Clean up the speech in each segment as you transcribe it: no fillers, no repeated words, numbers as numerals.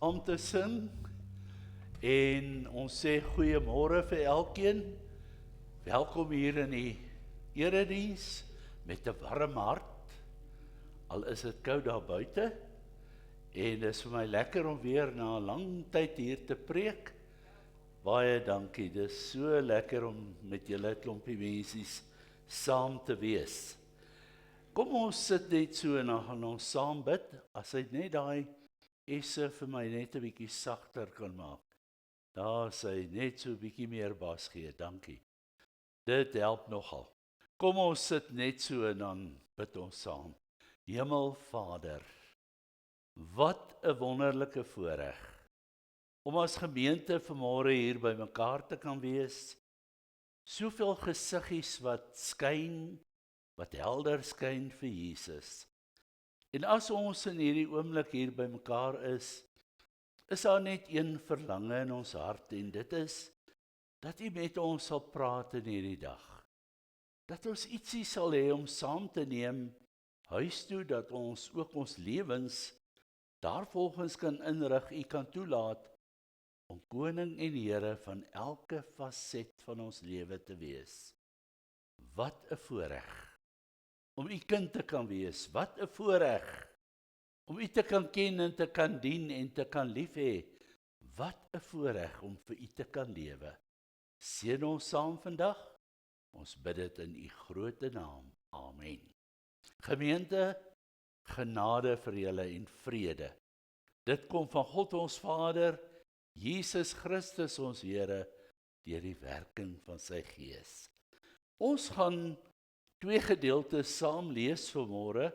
Om te sing en ons sê goeiemôre vir elkeen. Welkom hier in die erediens met 'n warm hart. Al is dit koud daar buite en dit is vir my lekker om weer na 'n lang tyd hier te preek. Baie dankie. Dit is so lekker om met julle klompie mensies saam te wees. Kom ons sit net so en dan gaan ons saam bid. As hy net daai Esse vir my net 'n bietjie sagter kan maak. Daar sy net so 'n bietjie meer bas gee, dankie. Dit help nogal. Kom ons sit net so en dan bid ons saam. Hemelvader, wat 'n wonderlike voorreg om as gemeente vanmôre hier by mekaar te kan wees. Soveel gesiggies wat skyn, wat helder skyn vir Jesus. En as ons in hierdie oomblik hier by mekaar is daar net een verlange in ons hart en dit is, dat U met ons sal praat in hierdie dag. Dat ons ietsie sal hê om saam te neem, huis toe, dat ons ook ons lewens daarvolgens kan inrig, U kan toelaat, om Koning en Here van elke faset van ons lewe te wees. Wat 'n voorreg om U kind te kan wees, wat 'n voorreg om U te kan ken en te kan dien en te kan lief hê, wat 'n voorreg om vir U te kan lewe. Seën ons saam vandag, ons bid dit in U groot naam, amen. Gemeente, genade vir julle en vrede. Dit kom van God ons Vader, Jesus Christus ons Here, deur die werking van sy Gees. Ons gaan 2 gedeeltes saam lees vanmôre,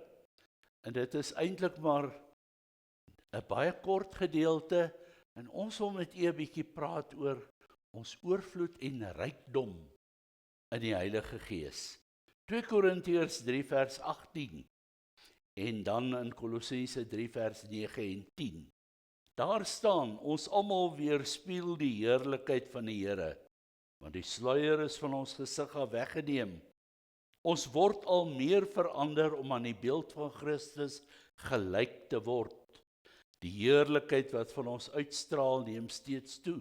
en dit is eintlik maar 'n baie kort gedeelte, en ons wil met U 'n bietjie praat oor ons oorvloed en rykdom in die Heilige Gees. 2 Korintiërs 3 vers 18, en dan in Kolossense 3 vers 9 en 10. Daar staan, ons almal weerspieël die heerlikheid van die Here, want die sluier is van ons gesig af weggeneem. Ons word al meer verander om aan die beeld van Christus gelyk te word. Die heerlikheid wat van ons uitstraal neem steeds toe.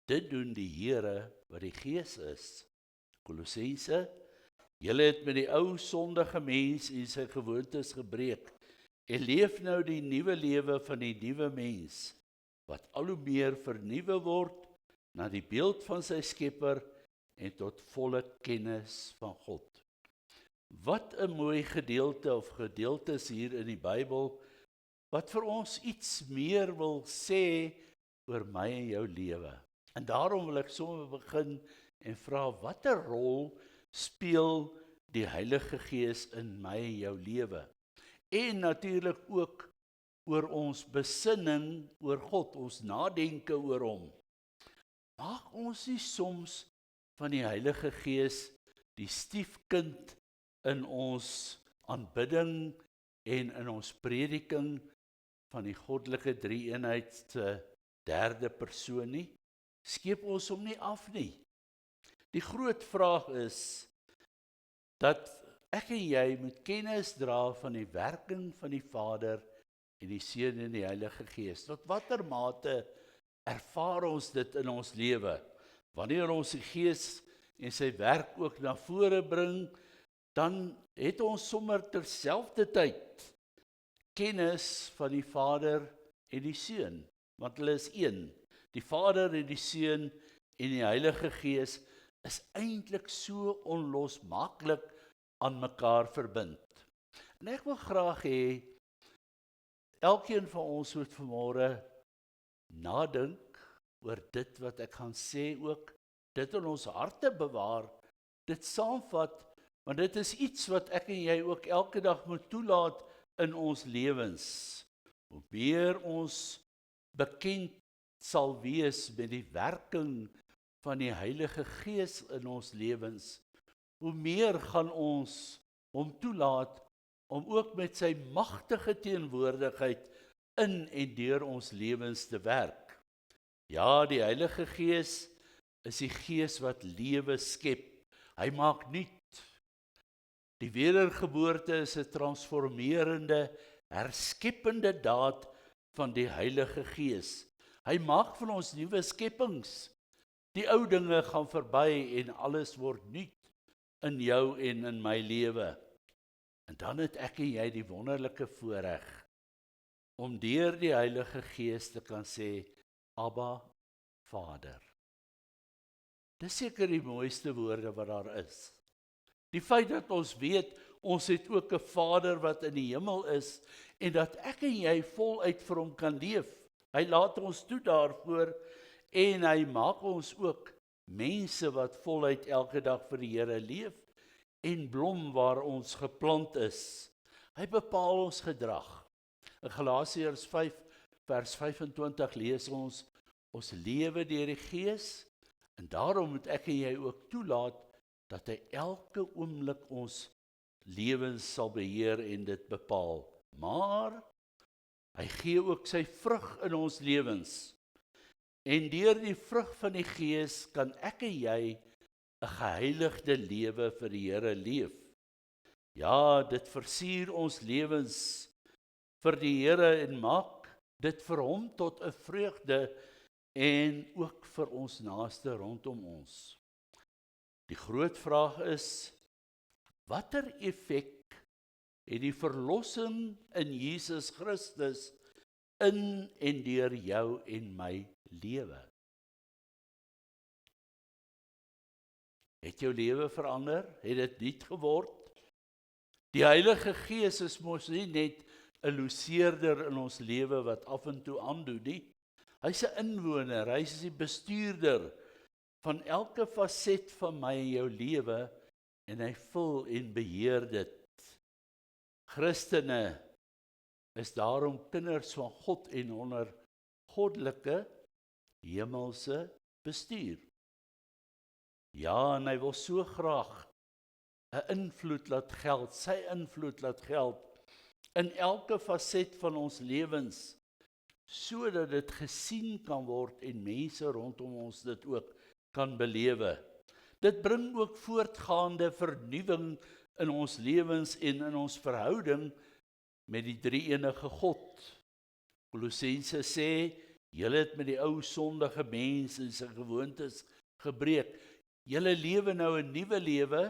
Dit doen die Here wat die Gees is. Kolossense, julle het met die ou sondige mens en sy gewoontes gebreek en leef nou die nuwe lewe van die nuwe mens, wat al hoe meer vernuwe word na die beeld van sy Skepper en tot volle kennis van God. Wat 'n mooi gedeelte of gedeeltes hier in die Bybel, wat vir ons iets meer wil sê oor my en jou lewe. En daarom wil ek sommer begin en vra, watter rol speel die Heilige Gees in my en jou lewe? En natuurlik ook oor ons besinning oor God, ons nadenke oor hom. Maak ons nie soms van die Heilige Gees die stiefkind in ons aanbidding en in ons prediking van die goddelike drie-eenheid se derde persoon nie? Skeep ons hom nie af nie. Die groot vraag is dat ek en jy moet kennis dra van die werking van die Vader en die Seun en die Heilige Gees. Tot watter mate ervaar ons dit in ons lewe? Wanneer ons die Gees en sy werk ook na vore bring, dan het ons sommer terselfdertyd kennis van die Vader en die Seun, want hulle is een. Die Vader en die Seun en die Heilige Gees is eintlik so onlosmaaklik aan mekaar verbind. En ek wil graag hê elkeen van ons moet vanmôre nadink oor dit wat ek gaan sê ook, dit in ons harte bewaar, dit saamvat, want dit is iets wat ek en jy ook elke dag moet toelaat in ons lewens. Hoe meer ons bekend sal wees met die werking van die Heilige Gees in ons lewens, hoe meer gaan ons hom toelaat om ook met sy magtige teenwoordigheid in en deur ons lewens te werk. Ja, die Heilige Gees is die Gees wat lewe skep. Hy maak nuut. Die wedergeboorte is 'n transformerende, herskepende daad van die Heilige Gees. Hy maak van ons nuwe skepings. Die ou dinge gaan verby en alles word nuut in jou en in my lewe. En dan het ek en jy die wonderlike voorreg om deur die Heilige Gees te kan sê, Abba, Vader. Dis seker die mooiste woorde wat daar is. Die feit dat ons weet, ons het ook 'n Vader wat in die hemel is, en dat ek en jy voluit vir hom kan leef. Hy laat ons toe daarvoor, en hy maak ons ook mense wat voluit elke dag vir die Here leef, en blom waar ons geplant is. Hy bepaal ons gedrag. In Galasiërs 5 vers 25 lees ons lewe deur die Gees, en daarom moet ek en jy ook toelaat dat hy elke oomblik ons lewens sal beheer en dit bepaal. Maar hy gee ook sy vrug in ons lewens. En deur die vrug van die Gees kan ek en jy 'n geheiligde lewe vir die Here leef. Ja, dit versier ons lewens vir die Here en maak dit vir hom tot 'n vreugde en ook vir ons naaste rondom ons. Die groot vraag is, watter effek het die verlossing in Jesus Christus in en deur jou en my lewe? Het jou lewe verander? Het dit nuut geword? Die Heilige Gees is mos nie net 'n loseerder in ons lewe wat af en toe aandoen nie. Hy's 'n inwoner, hy's die bestuurder van elke faset van my en jou lewe, en hy vul en beheer dit. Christene is daarom kinders van God en onder goddelike hemelse bestuur. Ja, en hy wil so graag 'n invloed laat geld, sy invloed laat geld in elke faset van ons lewens, sodat dit gesien kan word en mense rondom ons dit ook kan belewe. Dit bring ook voortgaande vernuwing in ons lewens en in ons verhouding met die drie-enige God. Kolossense sê, julle het met die ou sondige mens en sy gewoontes gebreek. Julle lewe nou 'n nuwe lewe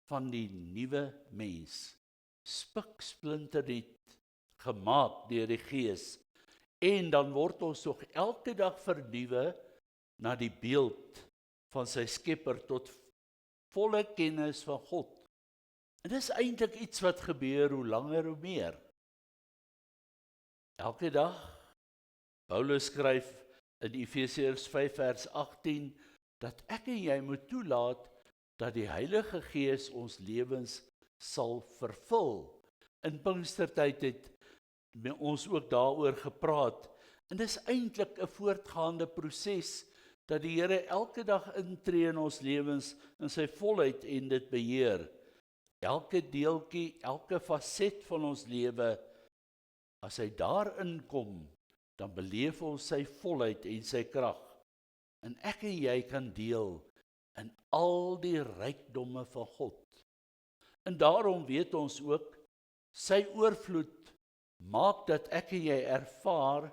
van die nuwe mens. Spiksplinternuut gemaak deur die Gees. En dan word ons tog elke dag vernuwe na die beeld van sy Skepper tot volle kennis van God. En dis eintlik iets wat gebeur hoe langer hoe meer. Elke dag, Paulus skryf in Efesiërs 5 vers 18, dat ek en jy moet toelaat dat die Heilige Gees ons lewens sal vervul. In Pinkstertyd het ons ook daaroor gepraat. En dis eintlik 'n voortgaande proses, dat die Here elke dag intree in ons lewens in sy volheid en dit beheer. Elke deeltjie, elke faset van ons lewe, as hy daarin kom, dan beleef ons sy volheid en sy krag. En ek en jy kan deel in al die rykdomme van God. En daarom weet ons ook, sy oorvloed maak dat ek en jy ervaar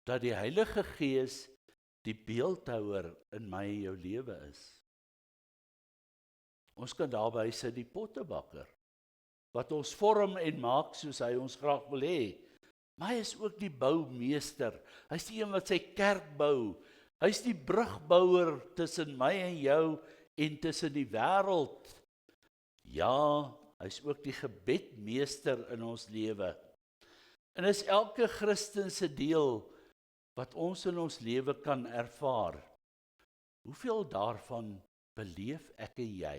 dat die Heilige Gees die beeldhouer in my en jou lewe is. Ons kan daarby sit die pottebakker, wat ons vorm en maak soos hy ons graag wil hê. Maar hy is ook die boumeester. Hy is die een wat sy kerk bou. Hy is die brugbouer tussen my en jou en tussen die wêreld. Ja, hy is ook die gebedmeester in ons lewe. En is elke Christen se deel wat ons in ons lewe kan ervaar. Hoeveel daarvan beleef ek en jy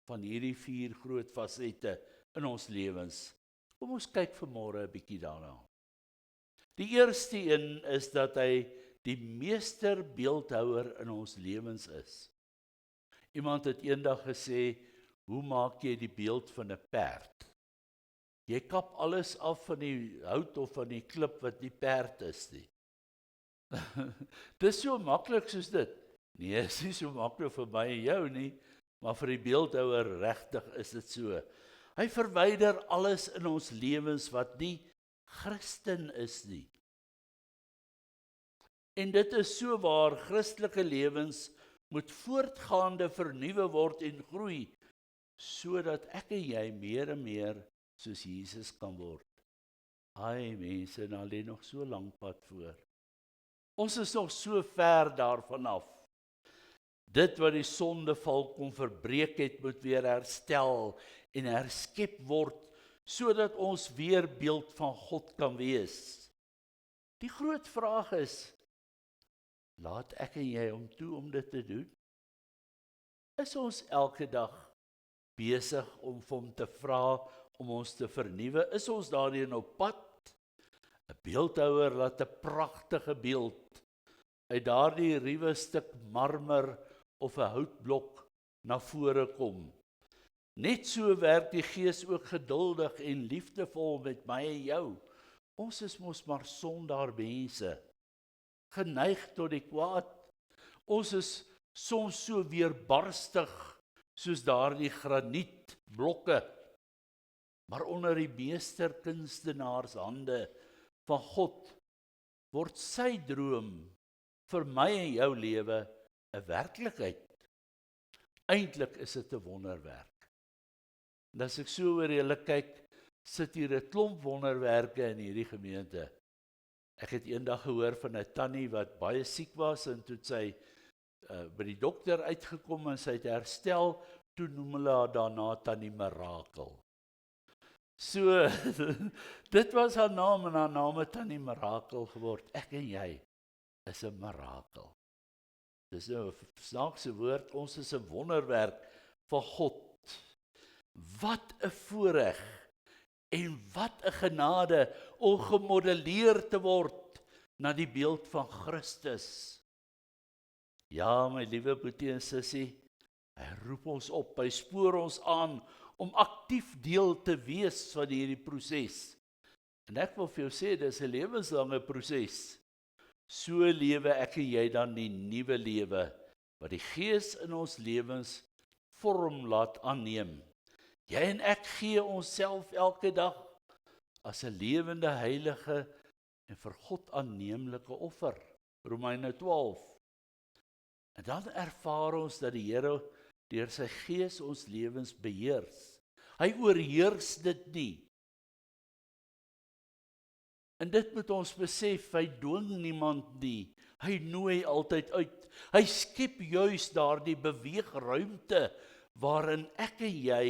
van hierdie 4 groot fasette in ons lewens? Kom ons kyk vanmôre 'n bietjie daarna. Die eerste een is dat hy die meester beeldhouer in ons lewens is. Iemand het eendag gesê, hoe maak jy die beeld van 'n perd? Jy kap alles af van die hout of van die klip wat die perd is nie. Dis so maklik soos dit. Nee, is nie so maklik vir my en jou nie, maar vir die beeldhouer regtig is dit so. Hy verwyder alles in ons lewens wat nie Christen is nie. En dit is so waar, Christelike lewens moet voortgaande vernuwe word en groei, sodat ek en jy meer en meer soos Jesus kan word. Ai mense, nou lê nog so lank pad voor. Ons is nog so ver daarvan af. Dit wat die sondeval kom verbreek het, moet weer herstel en herskep word, sodat ons weer beeld van God kan wees. Die groot vraag is, laat ek en jy hom toe om dit te doen? Is ons elke dag besig om vir hom te vra om ons te vernuwe? Is ons daarin op pad? 'n Beeldhouwer laat 'n pragtige beeld uit daardie ruwe stuk marmer of 'n houtblok na vore kom. Net so werk die Gees ook geduldig en liefdevol met my en jou. Ons is mos maar sondaar mense, geneig tot die kwaad. Ons is soms so weerbarstig soos daardie granietblokke, maar onder die meesterkunstenaars hande van God word sy droom vir my en jou lewe 'n werklikheid. Eintlik is dit 'n wonderwerk. En as ek so oor julle kyk, sit hier 'n klomp wonderwerke in hierdie gemeente. Ek het eendag gehoor van 'n tannie wat baie siek was en toe sy by die dokter uitgekom en sy het herstel, toe noem hulle haar daarna Tannie Mirakel. So, dit was haar naam en haar naam het Tannie Mirakel geword. Ek en jy is 'n mirakel. Dis nou 'n snaakse woord, ons is 'n wonderwerk van God. Wat 'n voorreg en wat 'n genade om gemodelleer te word na die beeld van Christus. Ja, my liewe boetie en sussie, hy roep ons op, hy spoor ons aan om aktief deel te wees van hierdie proses. En ek wil vir jou sê, dis 'n lewenslange proses. So lewe ek en jy dan die nuwe lewe, wat die Gees in ons lewens vorm laat aanneem. Jy en ek gee onsself elke dag as 'n lewende, heilige en vir God aanneemlike offer. Romeine 12. En dan ervaar ons dat die Here deur sy Gees ons lewens beheers. Hy oorheers dit nie. En dit moet ons besef, hy dwing niemand nie. Hy nooi altyd uit. Hy skep juis daardie beweegruimte waarin ek en jy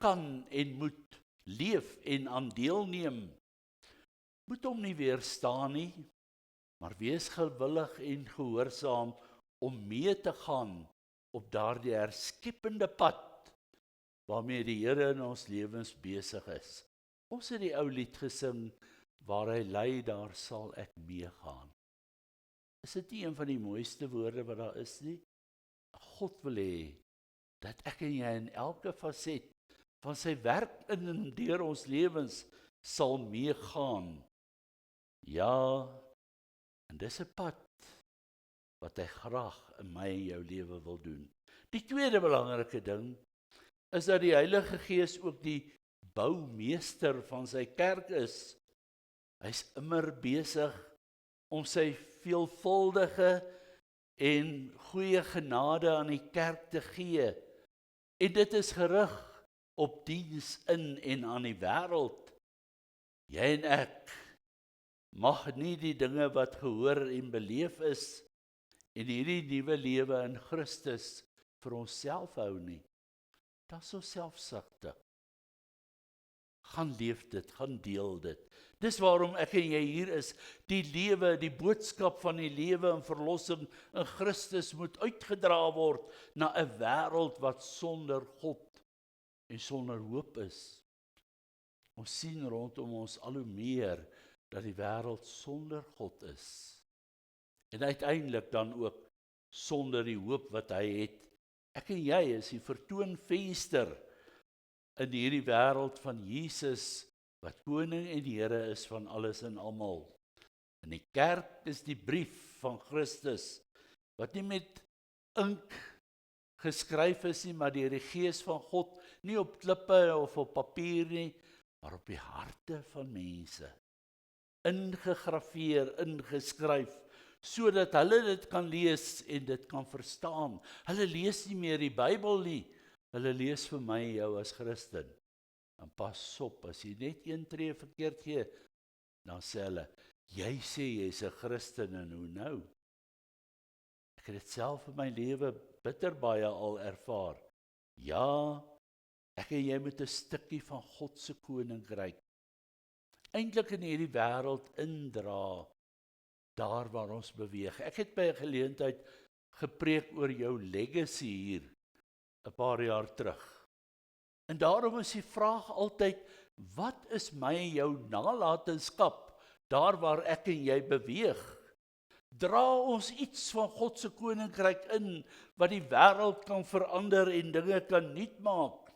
kan en moet leef en aan deelneem. Moet hom nie weerstaan nie, maar wees gewillig en gehoorsaam om mee te gaan op daardie herskepende pad waarmee die Here in ons lewens besig is. Ons het die ou lied gesing, waar hy lei, daar sal ek meegaan. Is dit nie een van die mooiste woorde wat daar is nie? God wil hê dat ek en jy in elke faset van sy werk in en deur ons lewens sal meegaan. Ja, en dis 'n pad wat hy graag in my en jou lewe wil doen. Die tweede belangrike ding is dat die Heilige Gees ook die boumeester van sy kerk is. Hy's immer besig om sy veelvuldige en goeie genade aan die kerk te gee. En dit is gerig op diens in en aan die wêreld. Jy en ek mag nie die dinge wat gehoor en beleef is en hierdie nuwe lewe in Christus vir onsself hou nie. Dat is ons selfsugtig. Gaan leef dit, gaan deel dit. Dis waarom ek en jy hier is. Die lewe, die boodskap van die lewe en verlossing in Christus moet uitgedra word na 'n wêreld wat sonder God en sonder hoop is. Ons sien rondom ons al hoe meer dat die wêreld sonder God is. En uiteindelik dan ook sonder die hoop wat hy het. Ek en jy is die vertoonvenster in hierdie wêreld van Jesus, wat koning en Here is van alles en almal. En die kerk is die brief van Christus, wat nie met ink geskryf is nie, maar deur die Gees van God, nie op klippe of op papier nie, maar op die harte van mense. Ingegrafeer, ingeskryf, sodat hulle dit kan lees en dit kan verstaan. Hulle lees nie meer die Bybel nie, hulle lees vir my en jou as Christen. En pas op, as jy net een tree verkeerd gee, dan sê hulle, jy sê jy's 'n Christen en hoe nou? Ek het dit self in my lewe bitter baie al ervaar. Ja, ek en jy moet 'n stukkie van God se koninkryk eintlik in hierdie wêreld indra, daar waar ons beweeg. Ek het by 'n geleentheid gepreek oor jou legacy hier 'n paar jaar terug. En daarom is die vraag altyd, wat is my en jou nalatenskap daar waar ek en jy beweeg? Dra ons iets van God se koninkryk in wat die wêreld kan verander en dinge kan nuut maak?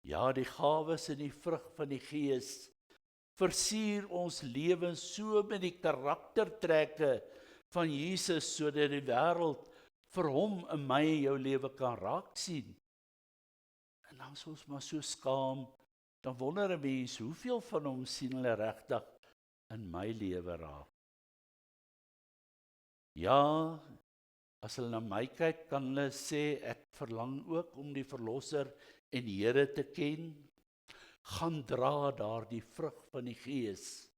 Ja, die gawes en die vrug van die Gees versier ons lewens so met die karaktertrekke van Jesus, sodat die wêreld vir hom in my en jou lewe kan raak sien. En dan is ons maar so skaam, dan wonder 'n mens, hoeveel van hom sien hulle regtig in my lewe raak? Ja, as hulle na my kyk, kan hulle sê, ek verlang ook om die Verlosser en Here te ken. Gaan dra daardie vrug van die Gees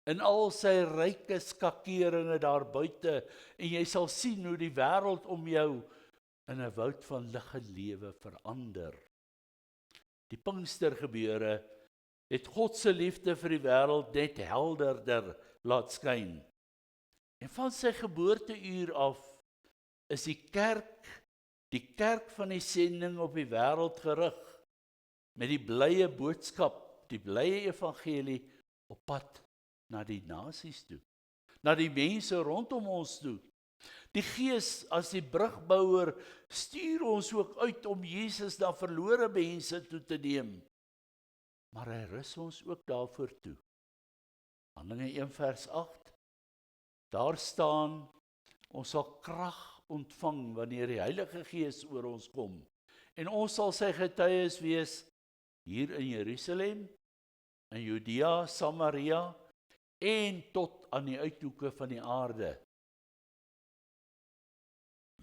in al sy ryke skakeringe daar buite, en jy sal sien hoe die wêreld om jou in 'n woud van lig en lewe verander. Die Pinkstergebeure het God se liefde vir die wêreld net helderder laat skyn. En van sy geboorteuur af is die kerk van die sending op die wêreld gerig, met die blye boodskap, die blye evangelie op pad na die nasies toe, na die mense rondom ons toe. Die Gees as die brugbouer stuur ons ook uit om Jesus na verlore mense toe te neem. Maar hy rus ons ook daarvoor toe. Handelinge 1 vers 8, daar staan, ons sal krag ontvang wanneer die Heilige Gees oor ons kom. En ons sal sy getuies wees hier in Jerusalem, in Judea, Samaria en tot aan die uithoeke van die aarde.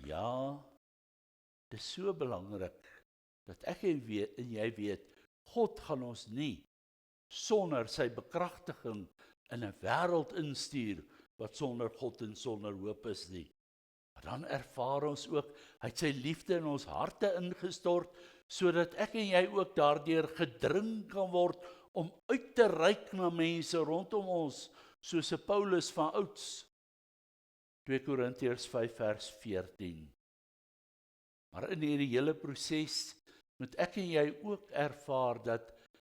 Ja, dit is so belangrik dat ek en jy weet, God gaan ons nie sonder sy bekragtiging in 'n wêreld instuur wat sonder God en sonder hoop is nie. Maar dan ervaar ons ook, hy het sy liefde in ons harte ingestort, sodat ek en jy ook daardeur gedring kan word om uit te reik na mense rondom ons, soos Paulus van ouds. 2 Korintiërs 5 vers 14. Maar in hierdie hele proses moet ek en jy ook ervaar dat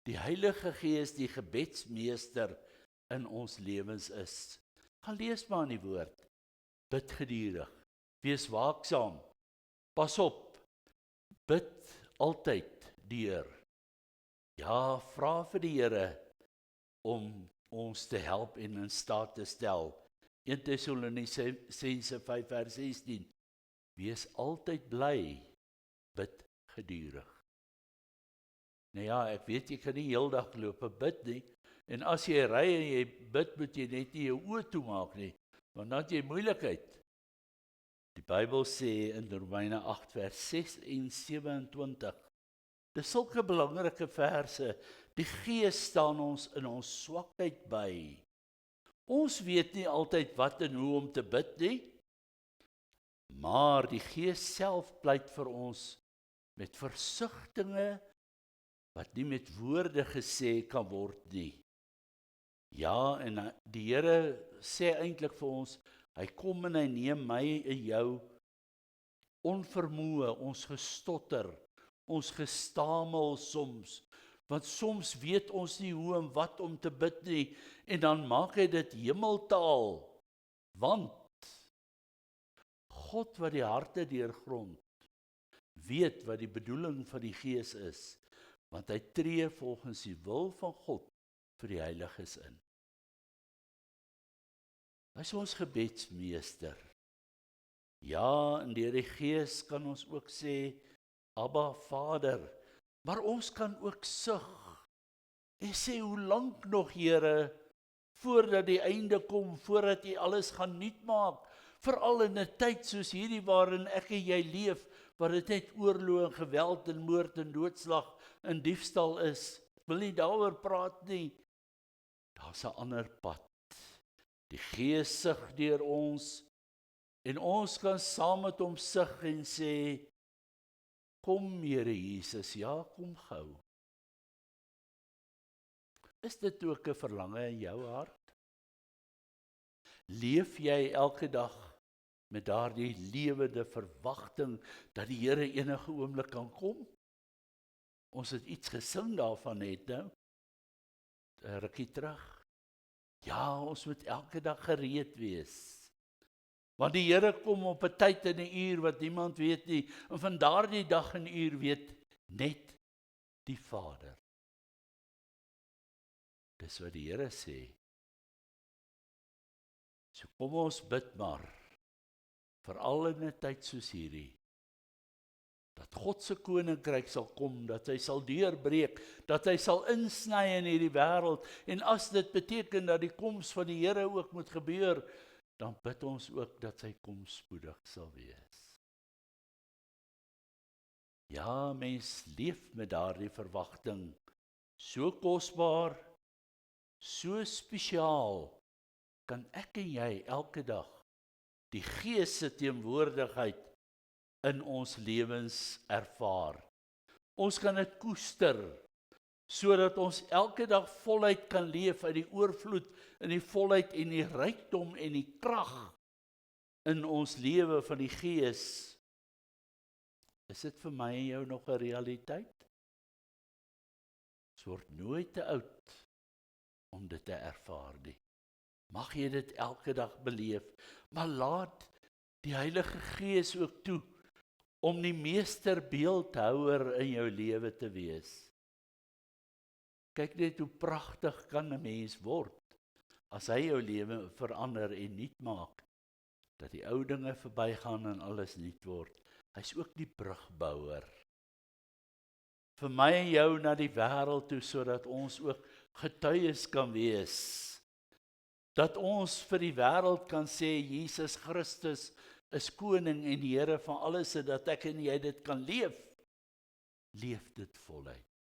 die Heilige Gees die gebedsmeester in ons lewens is. Gaan lees maar in die woord. Bid gedurig. Wees waaksaam. Pas op. Bid altyd deur. Ja, vra vir die Here om ons te help en in staat te stel. 1 Tessalonisense 5 vers 16. Wees altyd bly. Bid gedurig. Nou ja, ek weet jy kan nie heeldag loop en bid nie. En as jy ry en jy bid, moet jy net nie jou oë toemaak nie, want dan het jy moeilikheid. Die Bybel sê in Romeine 8 vers 6 en 27, dis sulke belangrike verse, die Gees staan ons in ons swakheid by. Ons weet nie altyd wat en hoe om te bid nie, maar die Gees self pleit vir ons met versigtinge wat nie met woorde gesê kan word nie. Ja, en die Here sê eintlik vir ons, hy kom en hy neem my en jou onvermoë, ons gestotter, ons gestamel soms, want soms weet ons nie hoe en wat om te bid nie, en dan maak hy dit hemeltaal, want God wat die harte deurgrond, weet wat die bedoeling van die Gees is, want hy tree volgens die wil van God vir die heiliges in. Hy is ons gebedsmeester. Ja, en deur die Gees kan ons ook sê, Abba Vader, maar ons kan ook sug en sê, hoe lank nog, Here, voordat die einde kom, voordat U alles gaan nuut maak, veral in 'n tyd soos hierdie waarin ek en jy leef, waar dit net oorlog en geweld en moord en doodslag en diefstal is. Ek wil nie daaroor praat nie. Daar's 'n ander pad. Die Gees sug deur ons en ons kan saam met hom sug en sê, kom Here Jesus, ja, kom gou. Is dit ook 'n verlange in jou hart? Leef jy elke dag met daardie lewende verwagting dat die Here enige oomblik kan kom? Ons het iets gesing daarvan net nou, 'n rukkie terug. Ja, ons moet elke dag gereed wees. Want die Here kom op 'n tyd en 'n uur wat niemand weet nie, en van daardie dag en uur weet net die Vader. Dis wat die Here sê. So kom ons bid maar, veral in 'n tyd soos hierdie, dat God se koninkryk sal kom, dat hy sal deurbreek, dat hy sal insny in hierdie wêreld, en as dit beteken dat die koms van die Here ook moet gebeur, dan bid ons ook dat sy koms spoedig sal wees. Ja, mens leef met daardie verwagting, so kosbaar, so spesiaal, kan ek en jy elke dag die Gees se teenwoordigheid in ons lewens ervaar. Ons kan dit koester, sodat ons elke dag voluit kan leef uit die oorvloed, in die volheid en die rykdom en die krag in ons lewe van die Gees. Is dit vir my en jou nog 'n realiteit? Ons word nooit te oud om dit te ervaar nie. Mag jy dit elke dag beleef, maar laat die Heilige Gees ook toe om die meesterbeeldhouer in jou lewe te wees. Kyk net hoe pragtig kan 'n mens word as hy jou lewe verander en nuut maak, dat die ou dinge verbygaan en alles nuut word. Hy's ook die brugbouer vir my en jou na die wêreld toe, sodat ons ook getuies kan wees. Dat ons vir die wêreld kan sê, Jesus Christus is koning en die Here van alles, en dat ek en jy dit kan leef. Leef dit voluit.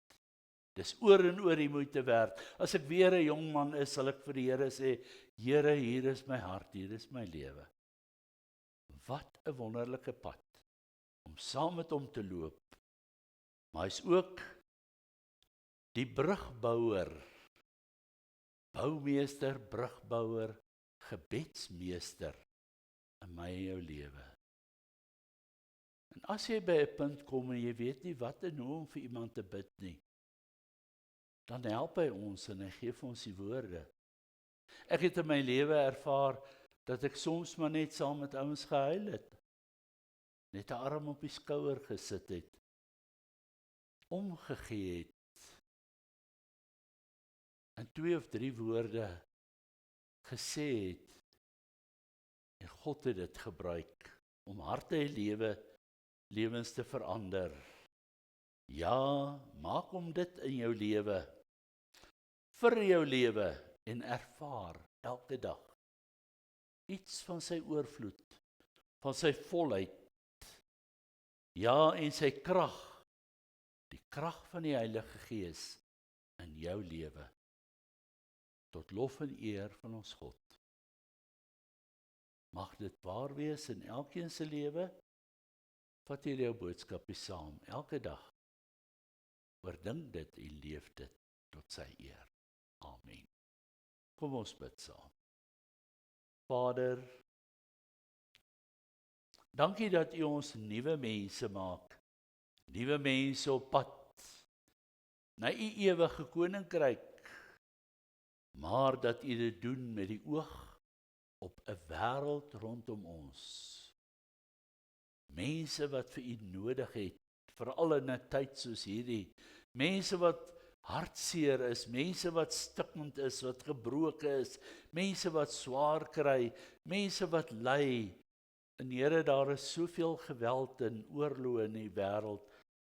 Dis oor en oor die moeite werd. As ek weer 'n jong man is, sal ek vir die Here sê, Here, hier is my hart, hier is my lewe. Wat 'n wonderlike pad om saam met hom te loop. Maar hy's ook die brugbouer, boumeester, brugbouer, gebedsmeester in my en jou lewe. En as jy by 'n punt kom en jy weet nie wat en hoe om vir iemand te bid nie, dan help hy ons en hy gee vir ons die woorde. Ek het in my lewe ervaar dat ek soms maar net saam met ouens gehuil het. Net 'n arm op die skouer gesit het, omgegee het, en 2 of 3 woorde gesê het, en God het dit gebruik om harte en lewens te verander. Ja, maak hom dit in jou lewe, vir jou lewe, en ervaar elke dag iets van sy oorvloed, van sy volheid, ja, en sy krag, die krag van die Heilige Gees in jou lewe, tot lof en eer van ons God. Mag dit waar wees in elkeen se lewe. Vat hier jou boodskapie saam, elke dag. Oordink dit en leef dit tot sy eer. Amen. Kom ons bid saam. Vader, dankie dat U ons nuwe mense maak, nuwe mense op pad na U ewige koninkryk, maar dat U dit doen met die oog op 'n wêreld rondom ons. Mense wat vir U nodig het, veral in 'n tyd soos hierdie, mense wat hartseer is, mense wat stikkend is, wat gebroken is, mense wat swaar kry, mense wat ly. En Here, daar is soveel geweld en oorlog in die wêreld.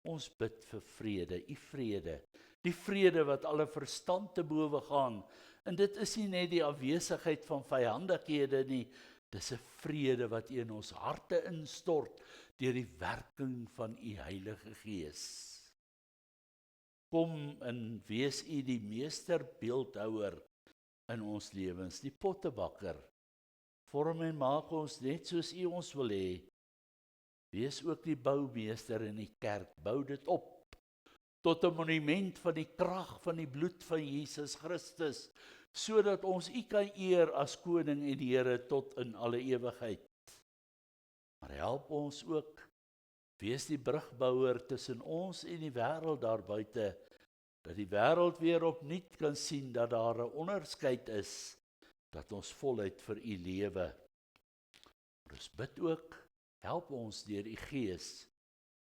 Ons bid vir vrede, U vrede, die vrede wat alle verstand te bowe gaan, En dit is nie net die afwesigheid van vyandighede nie, dis 'n vrede wat U in ons harte instort deur die werking van U Heilige Gees. Kom en wees U die meesterbeeldhouer in ons lewens, die pottebakker. Vorm en maak ons net soos U ons wil hê. Wees ook die boumeester in die kerk, bou dit op tot 'n monument van die krag van die bloed van Jesus Christus, sodat ons U kan eer as koning en Here tot in alle ewigheid. Maar help ons ook, wees die brugbouer tussen ons en die wêreld daar buite, dat die wêreld weer opnuut kan sien dat daar 'n onderskeid is, dat ons voluit vir U lewe. Ons bid ook, help ons deur U Gees,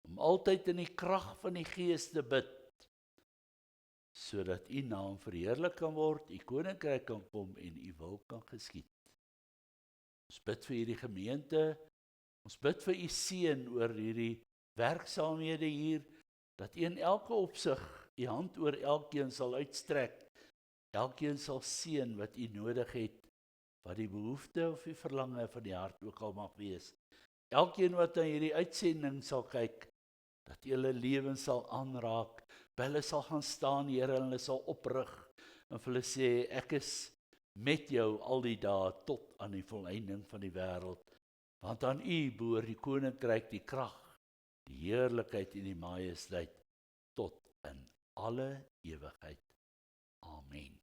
om altyd in die krag van die Gees te bid, sodat U naam verheerlik kan word, U koninkryk kan kom en U wil kan geskied. Ons bid vir hierdie gemeente, ons bid vir U seën oor hierdie werksaamhede hier, dat U in elke opsig U hand oor elkeen sal uitstrek, elkeen sal seën wat U nodig het, wat die behoefte of die verlange van die hart ook al mag wees. Elkeen wat aan hierdie uitsending sal kyk, dat U hulle lewens sal aanraak, by hulle sal gaan staan, Here, en hulle sal oprig, en vir hulle sê, ek is met jou al die dae, tot aan die volëinding van die wêreld, want aan U behoort die koninkryk, die krag, die heerlikheid en die majesteit, tot in alle ewigheid. Amen.